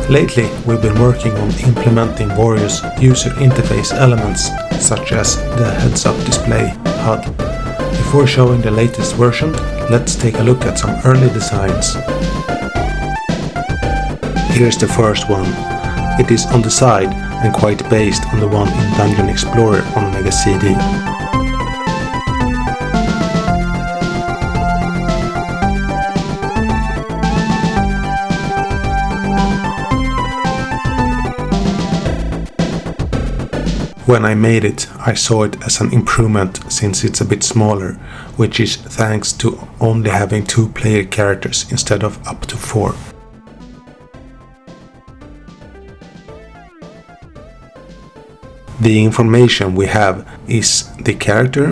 Lately, we've been working on implementing various user interface elements such as the heads-up display HUD. Before showing the latest version, let's take a look at some early designs. Here's the first one. It is on the side and quite based on the one in Dungeon Explorer on Mega CD. When I made it, I saw it as an improvement since it's a bit smaller, which is thanks to only having 2 player characters instead of up to 4. The information we have is the character,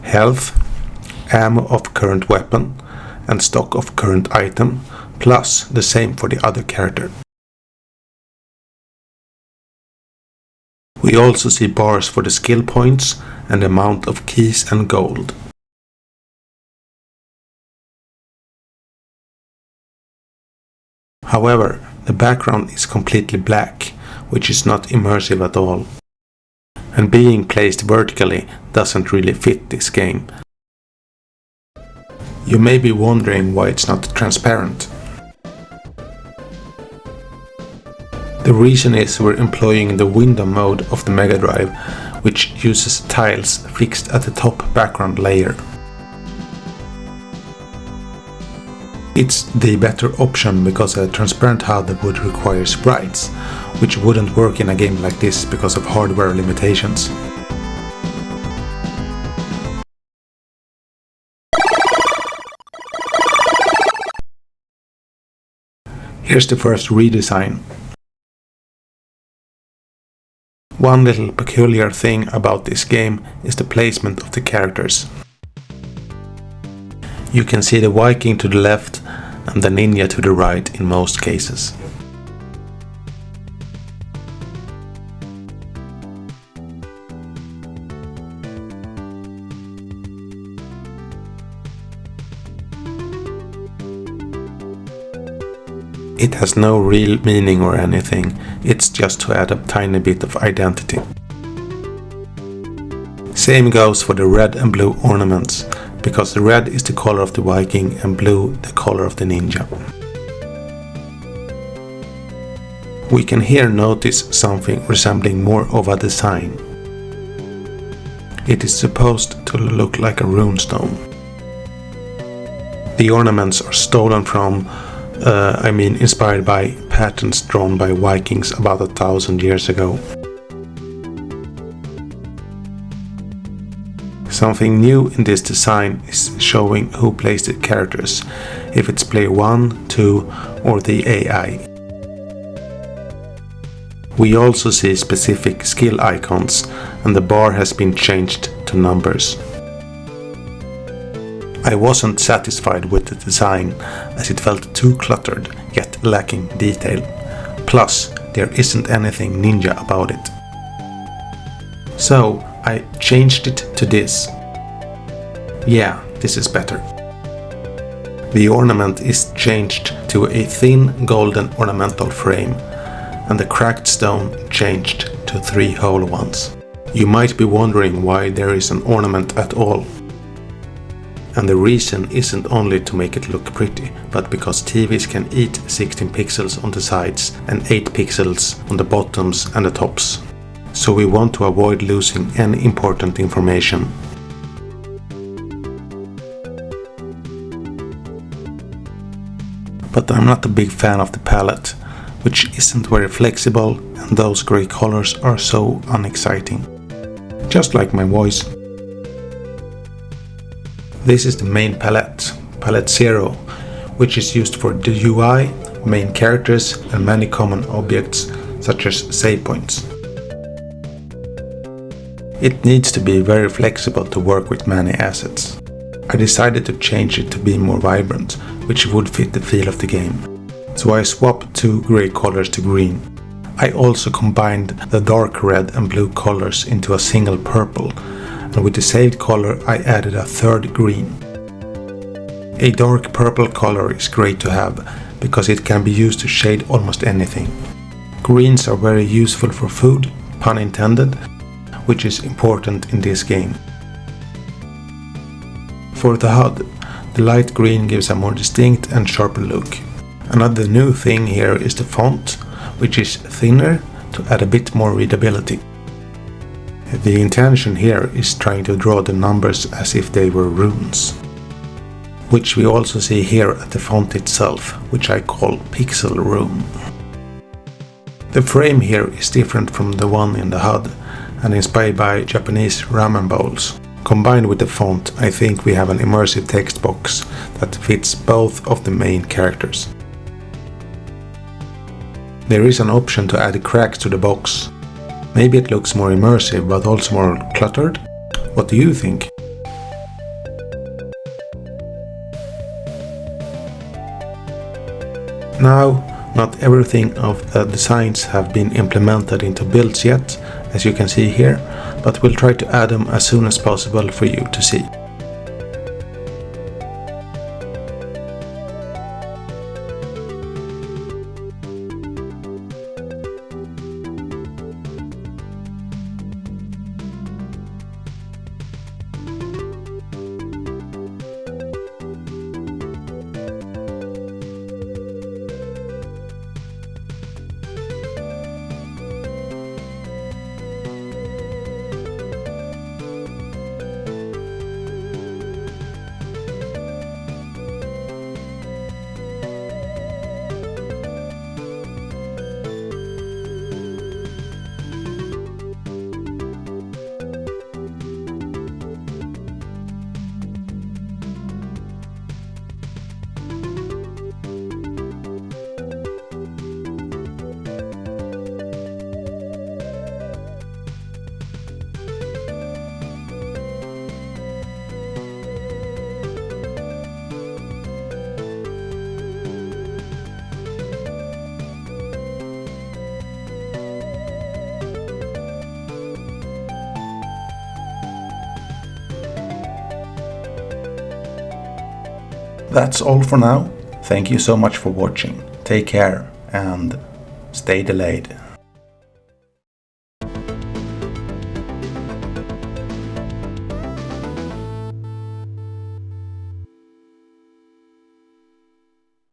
health, ammo of current weapon, and stock of current item, plus the same for the other character. We also see bars for the skill points and the amount of keys and gold. However, the background is completely black, which is not immersive at all. And being placed vertically doesn't really fit this game. You may be wondering why it's not transparent. The reason is we're employing the window mode of the Mega Drive, which uses tiles fixed at the top background layer. It's the better option because a transparent HUD would require sprites, which wouldn't work in a game like this because of hardware limitations. Here's the first redesign. One little peculiar thing about this game is the placement of the characters. You can see the Viking to the left and the Ninja to the right in most cases. It has no real meaning or anything, it's just to add a tiny bit of identity. Same goes for the red and blue ornaments, because the red is the color of the Viking and blue the color of the Ninja. We can here notice something resembling more of a design. It is supposed to look like a runestone. The ornaments are stolen from inspired by patterns drawn by Vikings about 1,000 years ago. Something new in this design is showing who plays the characters, if it's player 1, 2 or the AI. We also see specific skill icons and the bar has been changed to numbers. I wasn't satisfied with the design as it felt too cluttered yet lacking detail. Plus, there isn't anything ninja about it. So, I changed it to this. Yeah, this is better. The ornament is changed to a thin golden ornamental frame and the cracked stone changed to 3 whole ones. You might be wondering why there is an ornament at all. And the reason isn't only to make it look pretty, but because TVs can eat 16 pixels on the sides and 8 pixels on the bottoms and the tops. So we want to avoid losing any important information. But I'm not a big fan of the palette, which isn't very flexible and those grey colors are so unexciting. Just like my voice. This is the main palette, palette 0, which is used for the UI, main characters and many common objects such as save points. It needs to be very flexible to work with many assets. I decided to change it to be more vibrant, which would fit the feel of the game. So I swapped 2 grey colors to green. I also combined the dark red and blue colors into a single purple, and with the saved color I added a third green. A dark purple color is great to have, because it can be used to shade almost anything. Greens are very useful for food, pun intended, which is important in this game. For the HUD, the light green gives a more distinct and sharper look. Another new thing here is the font, which is thinner to add a bit more readability. The intention here is trying to draw the numbers as if they were runes, which we also see here at the font itself, which I call Pixel Rune. The frame here is different from the one in the HUD and inspired by Japanese ramen bowls. Combined with the font, I think we have an immersive text box that fits both of the main characters. There is an option to add cracks to the box. Maybe it looks more immersive but also more cluttered? What do you think? Now, not everything of the designs have been implemented into builds yet, as you can see here, but we'll try to add them as soon as possible for you to see. That's all for now. Thank you so much for watching. Take care and stay delayed.